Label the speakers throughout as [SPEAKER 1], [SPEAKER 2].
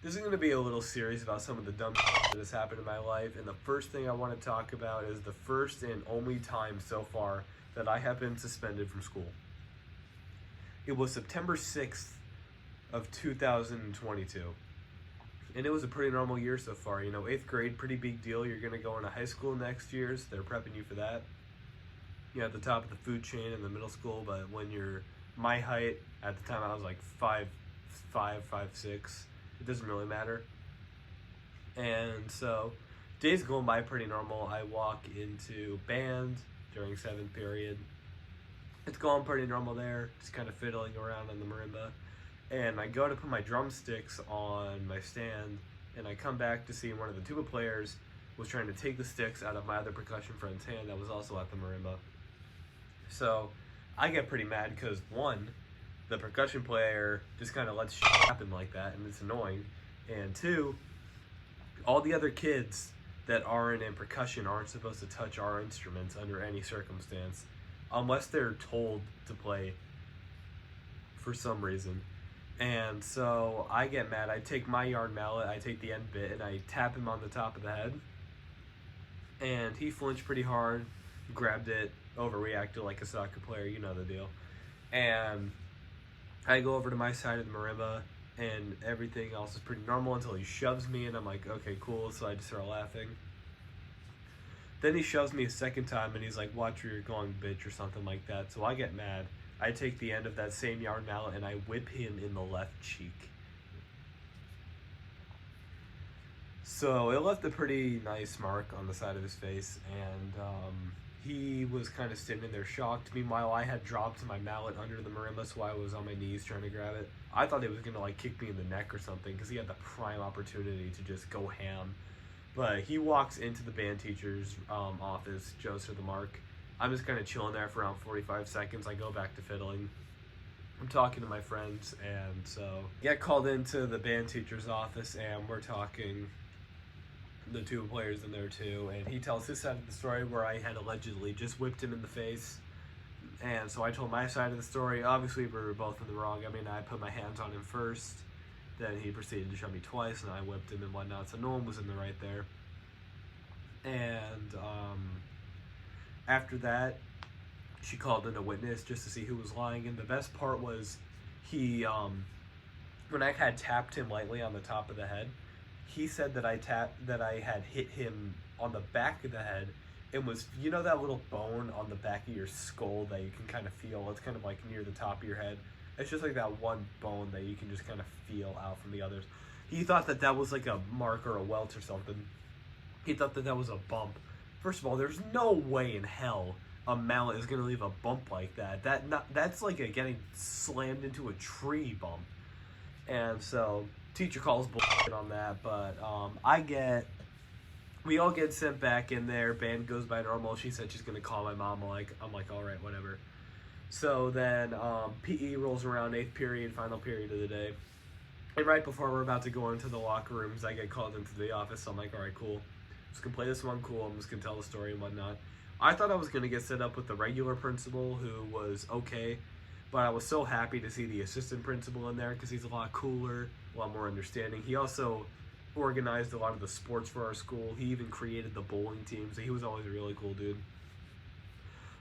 [SPEAKER 1] This is going to be a little series about some of the dumb shit that has happened in my life, and the first thing I want to talk about is the first and only time so far that I have been suspended from school. It was September 6th of 2022. And it was a pretty normal year so far. You know, 8th grade, pretty big deal. You're going to go into high school next year, so they're prepping you for that. You're at the top of the food chain in the middle school, but when you're my height, at the time I was like 5'5", 5'6", it doesn't really matter. And so, days going by pretty normal. I walk into band during 7th period. It's going pretty normal there, just kind of fiddling around on the marimba. And I go to put my drumsticks on my stand, and I come back to see one of the tuba players was trying to take the sticks out of my other percussion friend's hand that was also at the marimba. So I get pretty mad because, one, the percussion player just kind of lets shit happen like that, and it's annoying. And two, all the other kids that aren't in percussion aren't supposed to touch our instruments under any circumstance, unless they're told to play for some reason. And so I get mad. I take my yard mallet, I take the end bit, and I tap him on the top of the head. And he flinched pretty hard, grabbed it, overreacted like a soccer player, you know the deal. And I go over to my side of the marimba, and everything else is pretty normal until he shoves me, and I'm like, okay, cool, so I just start laughing. Then he shoves me a second time, and he's like, watch where you're going, bitch, or something like that. So I get mad. I take the end of that same yard mallet and I whip him in the left cheek. So it left a pretty nice mark on the side of his face, and he was kind of standing there shocked. Meanwhile, I had dropped my mallet under the marimba, so I was on my knees trying to grab it. I thought he was gonna like kick me in the neck or something because he had the prime opportunity to just go ham. But he walks into the band teacher's office, Joe Sir the Mark. I'm just kind of chilling there for around 45 seconds. I go back to fiddling. I'm talking to my friends, and so get called into the band teacher's office, and we're talking. The tuba players in there too, and he tells his side of the story where I had allegedly just whipped him in the face. And so I told my side of the story. Obviously, we were both in the wrong. I mean, I put my hands on him first, then he proceeded to shove me twice, and I whipped him and whatnot, so no one was in the right there. And after that, she called in a witness just to see who was lying. And the best part was he, when I had tapped him lightly on the top of the head, he said that I had hit him on the back of the head. It was, you know, that little bone on the back of your skull that you can kind of feel. It's kind of like near the top of your head. It's just like that one bone that you can just kind of feel out from the others. He thought that that was like a mark or a welt or something. He thought that that was a bump. First of all, there's no way in hell a mallet is going to leave a bump like that. That's like a getting slammed into a tree bump. And so teacher calls bullshit on that, but we all get sent back in there. Band goes by normal. She said she's gonna call my mom. I'm like, all right, whatever. So then PE rolls around, 8th period, final period of the day, and right before we're about to go into the locker rooms, I get called into the office. So I'm like, all right, cool. I'm just gonna play this one cool. I'm just gonna tell the story and whatnot. I thought I was gonna get set up with the regular principal, who was okay. But I was so happy to see the assistant principal in there because he's a lot cooler, a lot more understanding. He also organized a lot of the sports for our school. He even created the bowling team, so he was always a really cool dude.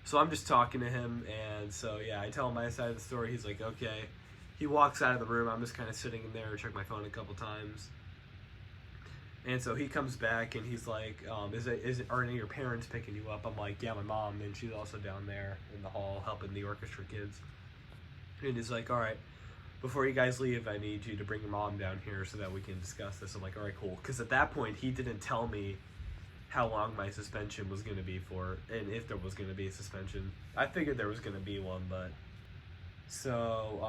[SPEAKER 1] So I'm just talking to him, and so yeah, I tell him my side of the story. He's like, okay. He walks out of the room. I'm just kind of sitting in there, check my phone a couple times. And so he comes back, and he's like, are any of your parents picking you up? I'm like, yeah, my mom, and she's also down there in the hall helping the orchestra kids. And he's like, all right, before you guys leave, I need you to bring your mom down here so that we can discuss this. I'm like, all right, cool. Because at that point, he didn't tell me how long my suspension was going to be for, and if there was going to be a suspension. I figured there was going to be one, but... So,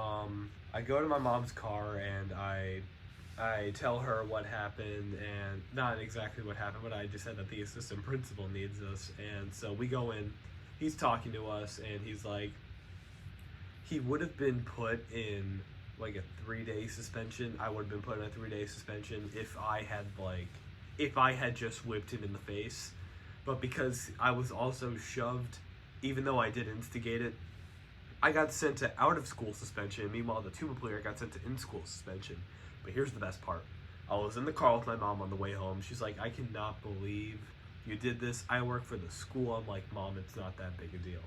[SPEAKER 1] I go to my mom's car, and I tell her what happened, and not exactly what happened, but I just said that the assistant principal needs us. And so we go in, he's talking to us, and he's like, he would have been put in like a 3-day suspension. I would have been put in a 3-day suspension if I had just whipped him in the face. But because I was also shoved, even though I did instigate it, I got sent to out of school suspension. Meanwhile, the tuba player got sent to in school suspension. But here's the best part. I was in the car with my mom on the way home. She's like, I cannot believe you did this. I work for the school. I'm like, Mom, it's not that big a deal.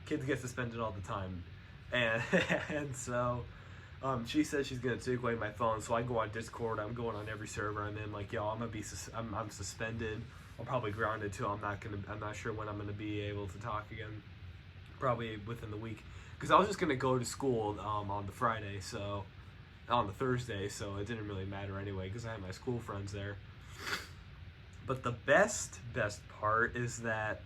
[SPEAKER 1] Kids get suspended all the time. And, and so she says she's going to take away my phone. So I go on Discord. I'm going on every server I'm in. Like, yo, I'm going to be, I'm suspended. I'm probably grounded too. I'm not sure when I'm going to be able to talk again. Probably within the week. Because I was just going to go to school on the Friday, so on the Thursday, so it didn't really matter anyway because I had my school friends there. But the best part is that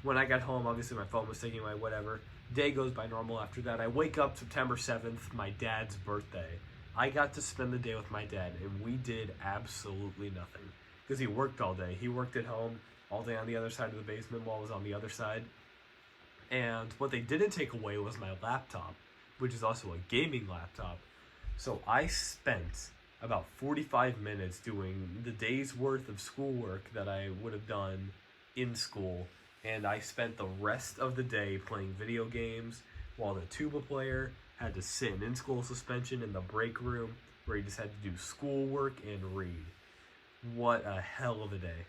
[SPEAKER 1] when I got home, obviously my phone was taking away, whatever. Day goes by normal after that. I wake up September 7th, my dad's birthday. I got to spend the day with my dad, and we did absolutely nothing. Because he worked all day. He worked at home all day on the other side of the basement while I was on the other side. And what they didn't take away was my laptop, which is also a gaming laptop. So I spent about 45 minutes doing the day's worth of schoolwork that I would have done in school. And I spent the rest of the day playing video games while the tuba player had to sit in school suspension in the break room where he just had to do schoolwork and read. What a hell of a day.